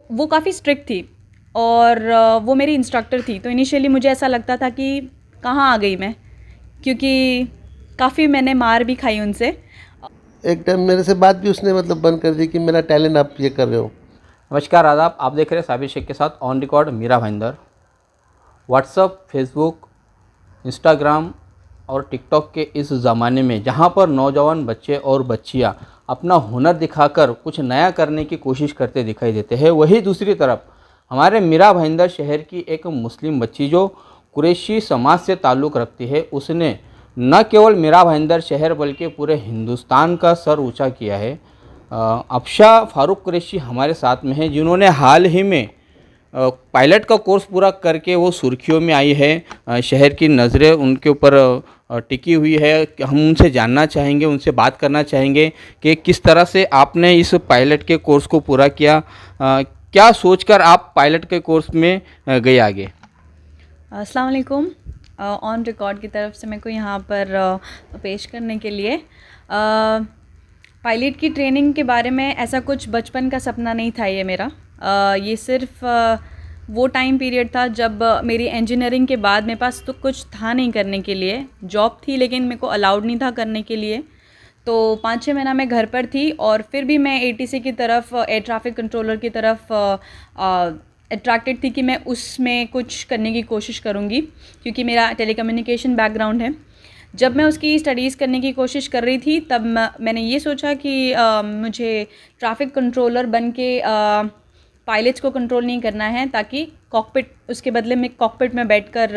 वो काफ़ी स्ट्रिक्ट थी और वो मेरी इंस्ट्रक्टर थी। तो इनिशियली मुझे ऐसा लगता था कि कहाँ आ गई मैं, क्योंकि काफ़ी मैंने मार भी खाई उनसे। एक टाइम मेरे से बात भी उसने मतलब बंद कर दी कि मेरा टैलेंट आप ये कर रहे हो। नमस्कार, आदाब। आप देख रहे हैं साबिर शेख के साथ on record Mira Bhayandar. WhatsApp, Facebook, Instagram और टिकटॉक के इस ज़माने में जहाँ पर नौजवान बच्चे और बच्चियाँ अपना हुनर दिखाकर कुछ नया करने की कोशिश करते दिखाई देते हैं, वही दूसरी तरफ हमारे मीरा भाईंदर शहर की एक मुस्लिम बच्ची जो कुरैशी समाज से ताल्लुक़ रखती है, उसने न केवल मीरा भाईंदर शहर बल्कि पूरे हिंदुस्तान का सर ऊंचा किया है। अफशा फारूक कुरैशी हमारे साथ में हैं, जिन्होंने हाल ही में पायलट का कोर्स पूरा करके वो सुर्खियों में आई है। शहर की नज़रें उनके ऊपर टिकी हुई है। हम उनसे जानना चाहेंगे, उनसे बात करना चाहेंगे कि किस तरह से आपने इस पायलट के कोर्स को पूरा किया, क्या सोचकर आप पायलट के कोर्स में गए आगे। अस्सलाम वालेकुम। ऑन रिकॉर्ड की तरफ से मेरे को यहाँ पर पेश करने के लिए पायलट की ट्रेनिंग के बारे में ऐसा कुछ बचपन का सपना नहीं था ये मेरा। ये सिर्फ वो टाइम पीरियड था जब मेरी इंजीनियरिंग के बाद मेरे पास तो कुछ था नहीं करने के लिए। जॉब थी लेकिन मेरे को अलाउड नहीं था करने के लिए। तो 5-6 महीना मैं घर पर थी और फिर भी मैं एटीसी की तरफ, एयर ट्रैफिक कंट्रोलर की तरफ अट्रैक्टेड थी कि मैं उसमें कुछ करने की कोशिश करूँगी, क्योंकि मेरा टेलीकम्युनिकेशन बैकग्राउंड है। जब मैं उसकी स्टडीज़ करने की कोशिश कर रही थी तब मैंने ये सोचा कि मुझे ट्रैफिक कंट्रोलर बन के पायलट्स को कंट्रोल नहीं करना है, ताकि कॉकपिट, उसके बदले में कॉकपिट में बैठकर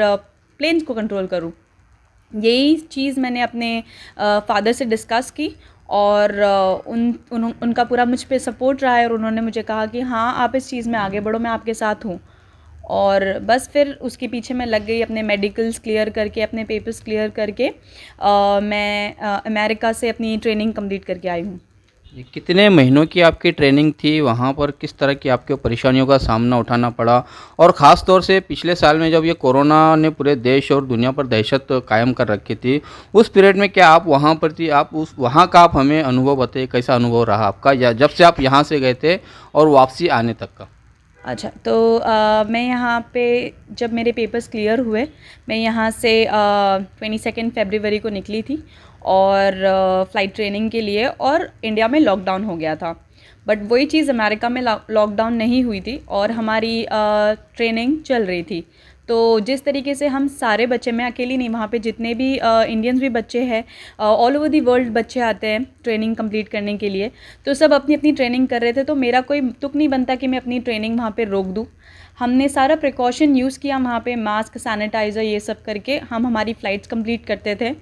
प्लेन्स को कंट्रोल करूँ। यही चीज़ मैंने अपने फादर से डिस्कस की और उनका पूरा मुझ पे सपोर्ट रहा है और उन्होंने मुझे कहा कि हाँ, आप इस चीज़ में आगे बढ़ो, मैं आपके साथ हूँ। और बस फिर उसके पीछे मैं लग गई, अपने मेडिकल्स क्लियर करके, अपने पेपर्स क्लियर करके मैं अमेरिका से अपनी ट्रेनिंग कंप्लीट करके आई हूँ। ये कितने महीनों की आपकी ट्रेनिंग थी? वहाँ पर किस तरह की आपको परेशानियों का सामना उठाना पड़ा? और ख़ास तौर से पिछले साल में जब ये कोरोना ने पूरे देश और दुनिया पर दहशत कायम कर रखी थी, उस पीरियड में क्या आप वहाँ पर थी? आप उस वहाँ का आप हमें अनुभव बताइए, कैसा अनुभव रहा आपका, या जब से आप यहाँ से गए थे और वापसी आने तक का? अच्छा, तो मैं यहाँ पे जब मेरे पेपर्स क्लियर हुए, मैं यहाँ से 22 फरवरी को निकली थी और फ़्लाइट ट्रेनिंग के लिए, और इंडिया में लॉकडाउन हो गया था। बट वही चीज़ अमेरिका में लॉकडाउन नहीं हुई थी और हमारी ट्रेनिंग चल रही थी। तो जिस तरीके से हम सारे बच्चे, मैं अकेली नहीं, वहाँ पे जितने भी इंडियंस भी बच्चे हैं, ऑल ओवर दी वर्ल्ड बच्चे आते हैं ट्रेनिंग कंप्लीट करने के लिए, तो सब अपनी अपनी ट्रेनिंग कर रहे थे। तो मेरा कोई तुक नहीं बनता कि मैं अपनी ट्रेनिंग वहाँ पे रोक दूँ। हमने सारा प्रिकॉशन यूज़ किया वहाँ पे, मास्क, सैनिटाइज़र, ये सब करके हम हमारी फ़्लाइट्स कंप्लीट करते थे।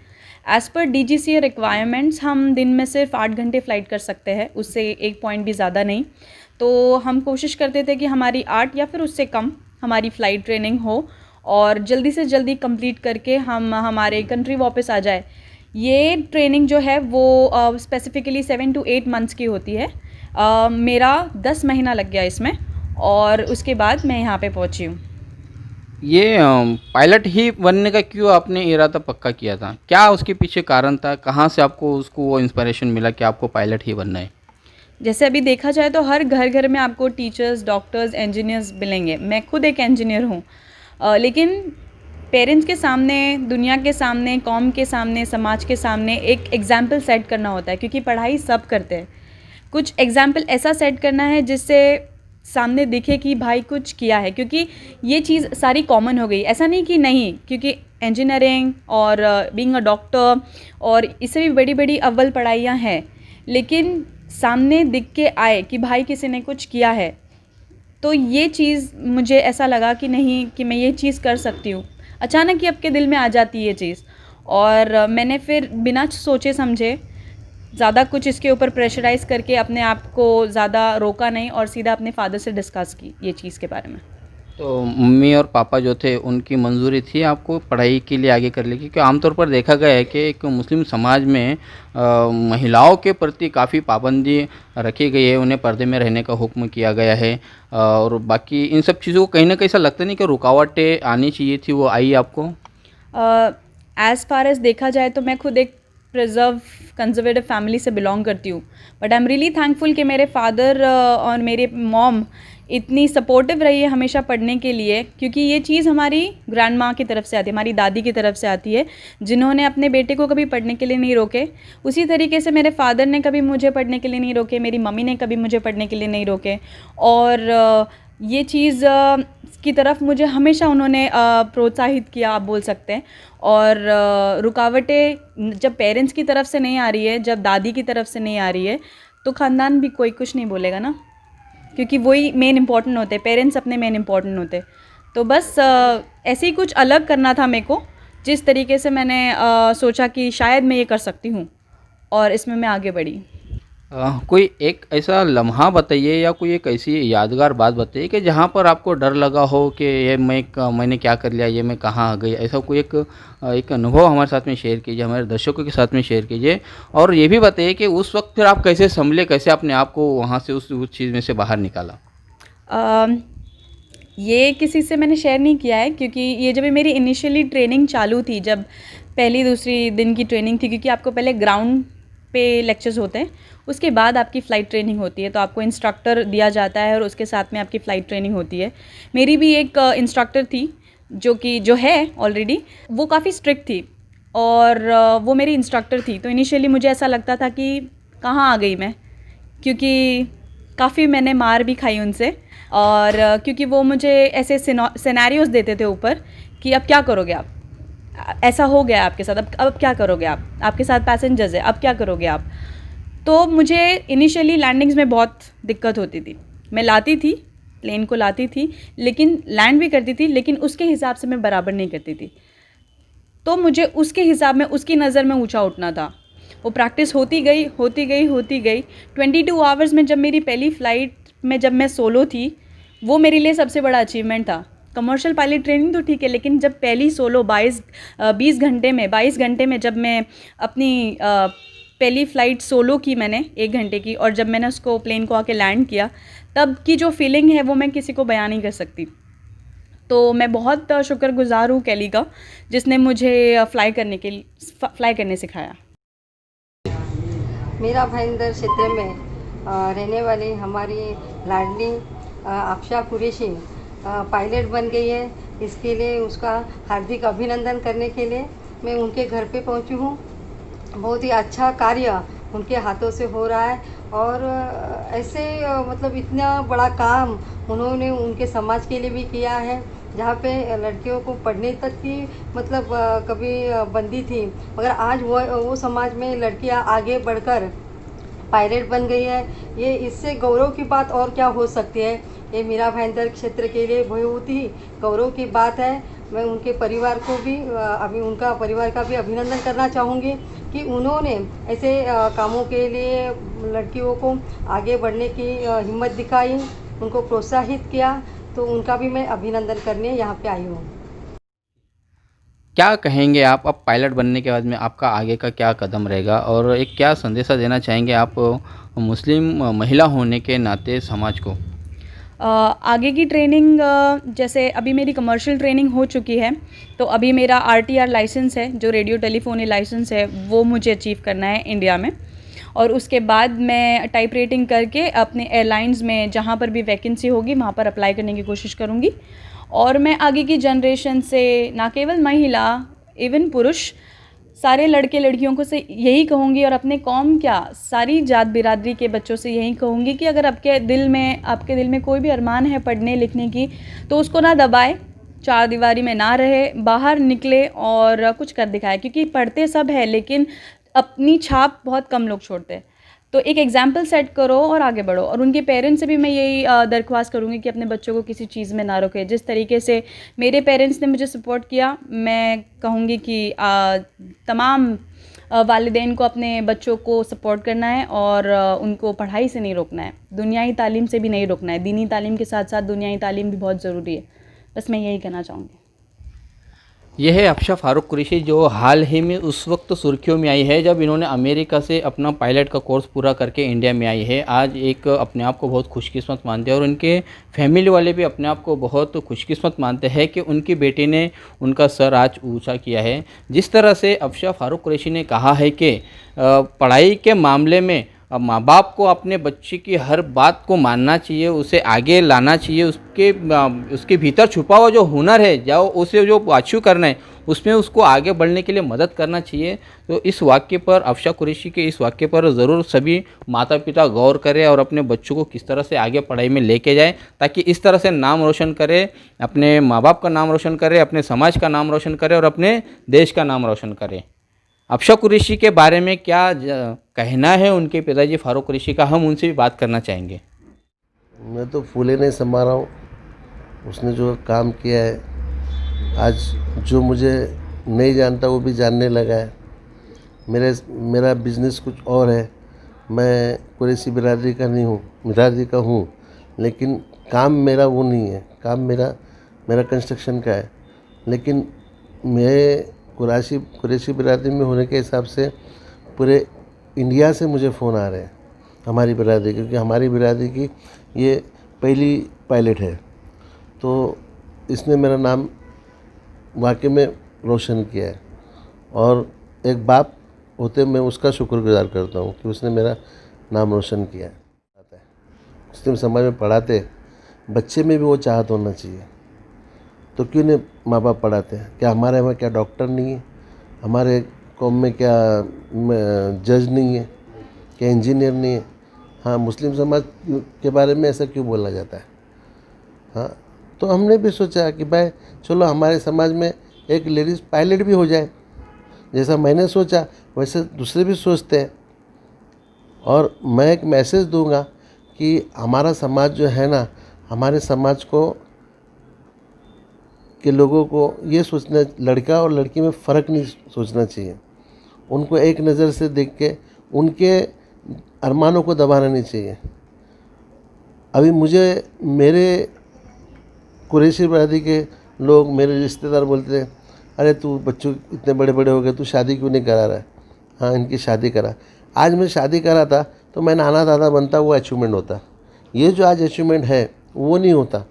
एज़ पर DGCA रिक्वायरमेंट्स हम दिन में सिर्फ 8 घंटे फ़्लाइट कर सकते हैं, उससे 1 पॉइंट भी ज़्यादा नहीं। तो हम कोशिश करते थे कि हमारी 8 या फिर उससे कम हमारी फ़्लाइट ट्रेनिंग हो और जल्दी से जल्दी कंप्लीट करके हम हमारे कंट्री वापस आ जाए। ये ट्रेनिंग जो है वो स्पेसिफ़िकली 7 to 8 मंथ्स की होती है। मेरा 10 महीना लग गया इसमें और उसके बाद मैं यहाँ पे पहुँची हूँ। ये पायलट ही बनने का क्यों आपने इरादा पक्का किया था? क्या उसके पीछे कारण था? कहाँ से आपको उसको वो इंस्पिरेशन मिला कि आपको पायलट ही बनना है? जैसे अभी देखा जाए तो हर घर घर में आपको टीचर्स, डॉक्टर्स, इंजीनियर्स मिलेंगे। मैं खुद एक इंजीनियर हूँ, लेकिन पेरेंट्स के सामने, दुनिया के सामने, कौम के सामने, समाज के सामने एक एग्ज़ाम्पल सेट करना होता है, क्योंकि पढ़ाई सब करते हैं। कुछ एग्ज़ाम्पल ऐसा सेट करना है जिससे सामने दिखे कि भाई कुछ किया है, क्योंकि ये चीज़ सारी कॉमन हो गई। ऐसा नहीं कि नहीं, क्योंकि इंजीनियरिंग और बीइंग अ डॉक्टर और इससे भी बड़ी बड़ी अव्वल पढ़ाइयाँ हैं, लेकिन सामने दिख के आए कि भाई किसी ने कुछ किया है, तो ये चीज़ मुझे ऐसा लगा कि नहीं, कि मैं ये चीज़ कर सकती हूँ। अचानक ही आपके दिल में आ जाती है ये चीज़, और मैंने फिर बिना सोचे समझे, ज़्यादा कुछ इसके ऊपर प्रेशराइज़ करके अपने आप को ज़्यादा रोका नहीं और सीधा अपने फादर से डिस्कस की ये चीज़ के बारे में। तो मम्मी और पापा जो थे उनकी मंजूरी थी आपको पढ़ाई के लिए आगे करने की? क्योंकि आमतौर पर देखा गया है कि एक मुस्लिम समाज में महिलाओं के प्रति काफ़ी पाबंदी रखी गई है, उन्हें पर्दे में रहने का हुक्म किया गया है, और बाकी इन सब चीज़ों को कहीं ना कहीं ऐसा लगता नहीं कि रुकावटें आनी चाहिए थी, वो आई आपको? एज़ फार एज़ देखा जाए तो मैं खुद एक कंजर्वेटिव फैमिली से बिलोंग करती हूँ, but I am really thankful कि मेरे फादर और मेरे मॉम इतनी सपोर्टिव रही है हमेशा पढ़ने के लिए, क्योंकि ये चीज़ हमारी ग्रैंड माँ की तरफ से आती है, हमारी दादी की तरफ से आती है, जिन्होंने अपने बेटे को कभी पढ़ने के लिए नहीं रोके। उसी तरीके से मेरे फादर ने कभी मुझे पढ़ने के लिए नहीं रोके, मेरी मम्मी ने कभी मुझे पढ़ने के लिए नहीं रोके, और ये चीज़ की तरफ मुझे हमेशा उन्होंने प्रोत्साहित किया, आप बोल सकते हैं। और रुकावटें जब पेरेंट्स की तरफ से नहीं आ रही है, जब दादी की तरफ से नहीं आ रही है, तो ख़ानदान भी कोई कुछ नहीं बोलेगा ना, क्योंकि वही मेन इम्पॉर्टेंट होते, पेरेंट्स अपने मेन इम्पॉर्टेंट होते। तो बस ऐसे ही कुछ अलग करना था मेरे को, जिस तरीके से मैंने सोचा कि शायद मैं ये कर सकती हूँ, और इसमें मैं आगे बढ़ी। कोई एक ऐसा लम्हा बताइए या कोई एक ऐसी यादगार बात बताइए कि जहाँ पर आपको डर लगा हो कि ये मैंने क्या कर लिया, ये मैं कहाँ आ गई, ऐसा कोई एक अनुभव हमारे साथ में शेयर कीजिए, हमारे दर्शकों के साथ में शेयर कीजिए। और ये भी बताइए कि उस वक्त फिर आप कैसे संभले, कैसे अपने आप को वहाँ से उस चीज़ में से बाहर निकाला। ये किसी से मैंने शेयर नहीं किया है, क्योंकि ये जब मेरी इनिशियली ट्रेनिंग चालू थी, जब पहली दूसरी दिन की ट्रेनिंग थी, क्योंकि आपको पहले ग्राउंड पे लेक्चर्स होते हैं, उसके बाद आपकी फ़्लाइट ट्रेनिंग होती है, तो आपको इंस्ट्रक्टर दिया जाता है और उसके साथ में आपकी फ़्लाइट ट्रेनिंग होती है। मेरी भी एक इंस्ट्रक्टर थी जो है ऑलरेडी, वो काफ़ी स्ट्रिक्ट थी, और वो मेरी इंस्ट्रक्टर थी। तो इनिशियली मुझे ऐसा लगता था कि कहाँ आ गई मैं, क्योंकि काफ़ी मैंने मार भी खाई उनसे, और क्योंकि वो मुझे ऐसे सिनेरियोज़ देते थे ऊपर कि अब क्या करोगे आप, ऐसा हो गया आपके साथ, अब क्या करोगे आप, आपके साथ पैसेंजर्स है, अब क्या करोगे आप। तो मुझे इनिशियली लैंडिंग्स में बहुत दिक्कत होती थी। मैं लाती थी, प्लेन को लाती थी, लेकिन लैंड भी करती थी, लेकिन उसके हिसाब से मैं बराबर नहीं करती थी। तो मुझे उसके हिसाब में, उसकी नज़र में ऊंचा उठना था। वो प्रैक्टिस होती गई 22 आवर्स में जब मेरी पहली फ़्लाइट में जब मैं सोलो थी, वो मेरे लिए सबसे बड़ा अचीवमेंट था। कमर्शियल पायलट ट्रेनिंग तो ठीक है, लेकिन जब पहली सोलो 22 घंटे में जब मैं अपनी पहली फ़्लाइट सोलो की मैंने 1 घंटे की, और जब मैंने उसको प्लेन को आके लैंड किया, तब की जो फीलिंग है वो मैं किसी को बयान नहीं कर सकती। तो मैं बहुत शुक्रगुज़ार हूँ कैली का, जिसने मुझे फ्लाई करने सिखाया। मीरा भाईंदर क्षेत्र में रहने वाली हमारी लाडली आफशा कुरैशी पायलट बन गई है। इसके लिए उसका हार्दिक अभिनंदन करने के लिए मैं उनके घर पे पहुंची हूँ। बहुत ही अच्छा कार्य उनके हाथों से हो रहा है, और ऐसे मतलब इतना बड़ा काम उन्होंने उनके समाज के लिए भी किया है, जहाँ पे लड़कियों को पढ़ने तक की मतलब कभी बंदी थी, मगर आज वो समाज में लड़कियाँ आगे बढ़कर पायलट बन गई है। ये इससे गौरव की बात और क्या हो सकती है। ये मीरा भाईंदर क्षेत्र के लिए बहुत ही गौरव की बात है। मैं उनके परिवार को भी उनका परिवार का भी अभिनंदन करना चाहूँगी कि उन्होंने ऐसे कामों के लिए लड़कियों को आगे बढ़ने की हिम्मत दिखाई, उनको प्रोत्साहित किया, तो उनका भी मैं अभिनंदन करने यहाँ पे आई हूँ। क्या कहेंगे आप, अब पायलट बनने के बाद में आपका आगे का क्या कदम रहेगा, और एक क्या संदेशा देना चाहेंगे आप मुस्लिम महिला होने के नाते समाज को? आगे की ट्रेनिंग, जैसे अभी मेरी कमर्शियल ट्रेनिंग हो चुकी है, तो अभी मेरा RTR लाइसेंस है, जो रेडियो टेलीफोनी लाइसेंस है, वो मुझे अचीव करना है इंडिया में। और उसके बाद मैं टाइप रेटिंग करके अपने एयरलाइंस में जहाँ पर भी वैकेंसी होगी वहाँ पर अप्लाई करने की कोशिश करूँगी। और मैं आगे की जनरेशन से, ना केवल महिला, इवन पुरुष, सारे लड़के लड़कियों को से यही कहूँगी, और अपने कौम क्या सारी जात बिरादरी के बच्चों से यही कहूँगी कि अगर आपके दिल में कोई भी अरमान है पढ़ने लिखने की, तो उसको ना दबाए, चार दीवारी में ना रहे, बाहर निकले और कुछ कर दिखाए। क्योंकि पढ़ते सब है, लेकिन अपनी छाप बहुत कम लोग छोड़ते हैं। तो एक एग्जाम्पल सेट करो और आगे बढ़ो। और उनके पेरेंट्स से भी मैं यही दरख्वास्त करूँगी कि अपने बच्चों को किसी चीज़ में ना रोके। जिस तरीके से मेरे पेरेंट्स ने मुझे सपोर्ट किया, मैं कहूँगी कि तमाम वालिदैन को अपने बच्चों को सपोर्ट करना है, और उनको पढ़ाई से नहीं रोकना है, दुनियाई तालीम से भी नहीं रोकना है। दीनी तालीम के साथ साथ दुनियाई तालीम भी बहुत ज़रूरी है। बस मैं यही कहना चाहूँगी। यह है आफशा फारूक कुरैशी, जो हाल ही में उस वक्त सुर्खियों में आई है जब इन्होंने अमेरिका से अपना पायलट का कोर्स पूरा करके इंडिया में आई है। आज एक अपने आप को बहुत खुशकिस्मत मानते हैं, और उनके फैमिली वाले भी अपने आप को बहुत खुशकिस्मत मानते हैं कि उनकी बेटी ने उनका सर आज ऊंचा किया है। जिस तरह से आफशा फारूक कुरैशी ने कहा है कि पढ़ाई के मामले में माँ बाप को अपने बच्चे की हर बात को मानना चाहिए, उसे आगे लाना चाहिए, उसके भीतर छुपा हुआ जो हुनर है, जो उसे जो अचीव करना है, उसमें उसको आगे बढ़ने के लिए मदद करना चाहिए। तो इस वाक्य पर, अफशा कुरैशी के इस वाक्य पर ज़रूर सभी माता पिता गौर करें और अपने बच्चों को किस तरह से आगे पढ़ाई में लेके जाएं, ताकि इस तरह से नाम रोशन करें, अपने माँ बाप का नाम रोशन करें, अपने समाज का नाम रोशन करें और अपने देश का नाम रोशन करें। अफशा कुरैशी के बारे में क्या कहना है उनके पिताजी फारूक कुरैशी का, हम उनसे भी बात करना चाहेंगे। मैं तो फूले नहीं समा रहा हूँ। उसने जो काम किया है, आज जो मुझे नहीं जानता वो भी जानने लगा है। मेरा बिज़नेस कुछ और है। मैं कुरैशी बिरादरी का नहीं हूँ, बिरादरी का हूँ, लेकिन काम मेरा वो नहीं है। काम मेरा कंस्ट्रक्शन का है। लेकिन मैं कुरैशी बिरादरी में होने के हिसाब से पूरे इंडिया से मुझे फ़ोन आ रहे हैं, हमारी बिरादरी, क्योंकि हमारी बिरादरी की ये पहली पायलट है। तो इसने मेरा नाम वाकई में रोशन किया है, और एक बाप होते मैं उसका शुक्रगुजार करता हूँ कि उसने मेरा नाम रोशन किया है। मुस्लिम समाज में पढ़ाते बच्चे में भी वो चाहत होना चाहिए, तो क्यों नहीं माँ बाप पढ़ाते हैं? क्या हमारे वहाँ क्या डॉक्टर नहीं है? हमारे कौम में क्या जज नहीं है? क्या इंजीनियर नहीं है? हाँ, मुस्लिम समाज के बारे में ऐसा क्यों बोला जाता है? हाँ, तो हमने भी सोचा कि भाई चलो हमारे समाज में एक लेडीज़ पायलट भी हो जाए। जैसा मैंने सोचा वैसे दूसरे भी सोचते हैं। और मैं एक मैसेज दूंगा कि हमारा समाज जो है ना, हमारे समाज को के लोगों को ये सोचना, लड़का और लड़की में फ़र्क नहीं सोचना चाहिए। उनको एक नज़र से देख के उनके अरमानों को दबाना नहीं चाहिए। अभी मेरे कुरैशी बिरादरी के लोग, मेरे रिश्तेदार बोलते हैं, अरे तू बच्चों इतने बड़े बड़े हो गए, तू शादी क्यों नहीं करा रहा है? हाँ, इनकी शादी करा। आज मैं शादी करा था तो मैं नाना दादा बनता, वो अचीवमेंट होता। ये जो आज अचीवमेंट है वो नहीं होता।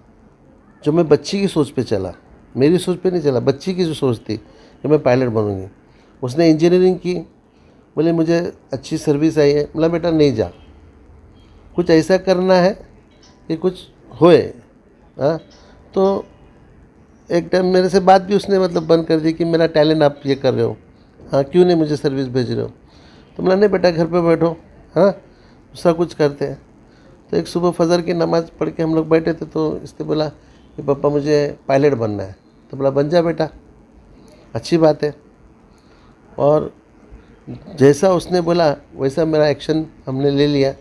जो मैं बच्ची की सोच पे चला, मेरी सोच पे नहीं चला, बच्ची की जो सोच थी कि मैं पायलट बनूंगी। उसने इंजीनियरिंग की, बोले मुझे अच्छी सर्विस आई है। बोला बेटा नहीं जा, कुछ ऐसा करना है कि कुछ होए। हाँ, तो एक टाइम मेरे से बात भी उसने बंद कर दी कि मेरा टैलेंट आप ये कर रहे हो, हाँ क्यों नहीं मुझे सर्विस भेज रहे हो? तो बोला नहीं बेटा, घर पे बैठो, हाँ दूसरा कुछ करते हैं। तो एक सुबह फजर की नमाज़ पढ़ के हम लोग बैठे थे, तो इसने बोला कि पापा मुझे पायलट बनना है। तो बोला बन जा बेटा, अच्छी बात है। और जैसा उसने बोला वैसा मेरा एक्शन हमने ले लिया,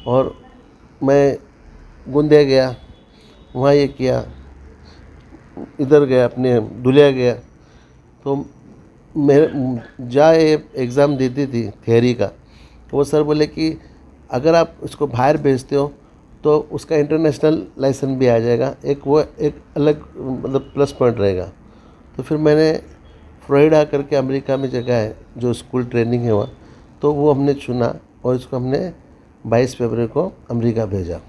और मैं गुंदे गया, वहाँ ये किया, इधर गया, अपने दुलिया गया। तो मेरे एग्ज़ाम देती थी थियरी का, तो वो सर बोले कि अगर आप उसको बाहर भेजते हो तो उसका इंटरनेशनल लाइसेंस भी आ जाएगा, एक अलग प्लस पॉइंट रहेगा। तो फिर मैंने फ्लोरिडा करके अमेरिका में जगह है जो स्कूल ट्रेनिंग है वहाँ, तो वो हमने चुना और इसको हमने 22 फरवरी को अमेरिका भेजा।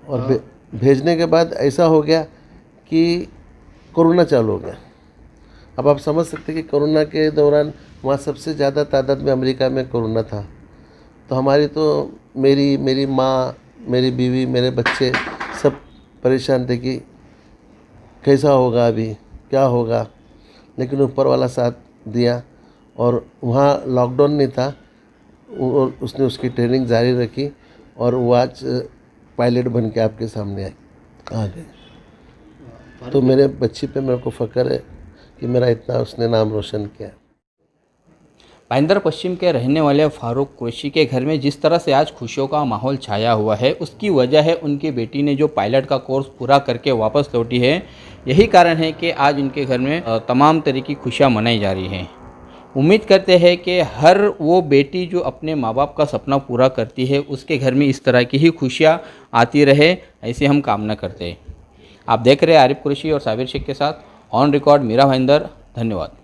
और भेजने के बाद ऐसा हो गया कि कोरोना चालू हो गया। अब आप समझ सकते हैं कि कोरोना के दौरान वहाँ सबसे ज़्यादा तादाद में अमेरिका में कोरोना था। तो हमारी तो मेरी माँ, मेरी बीवी, मेरे बच्चे सब परेशान थे कि कैसा होगा, अभी क्या होगा। लेकिन ऊपर वाला साथ दिया, और वहाँ लॉकडाउन नहीं था, और उसने उसकी ट्रेनिंग जारी रखी, और वो आज पायलट बन के आपके सामने आ गए। तो मेरे बच्ची पे मेरे को फ़ख्र है कि मेरा इतना उसने नाम रोशन किया। भाईंदर पश्चिम के रहने वाले फारूक कुरैशी के घर में जिस तरह से आज खुशियों का माहौल छाया हुआ है, उसकी वजह है उनकी बेटी ने जो पायलट का कोर्स पूरा करके वापस लौटी है। यही कारण है कि आज उनके घर में तमाम तरह की खुशियाँ मनाई जा रही हैं। उम्मीद करते हैं कि हर वो बेटी जो अपने माँ बाप का सपना पूरा करती है, उसके घर में इस तरह की ही खुशियाँ आती रहे, ऐसी हम कामना करते हैं। आप देख रहे हैं आरिफ कुरैशी और साबिर शेख के साथ ऑन रिकॉर्ड मीरा भाईंदर। धन्यवाद।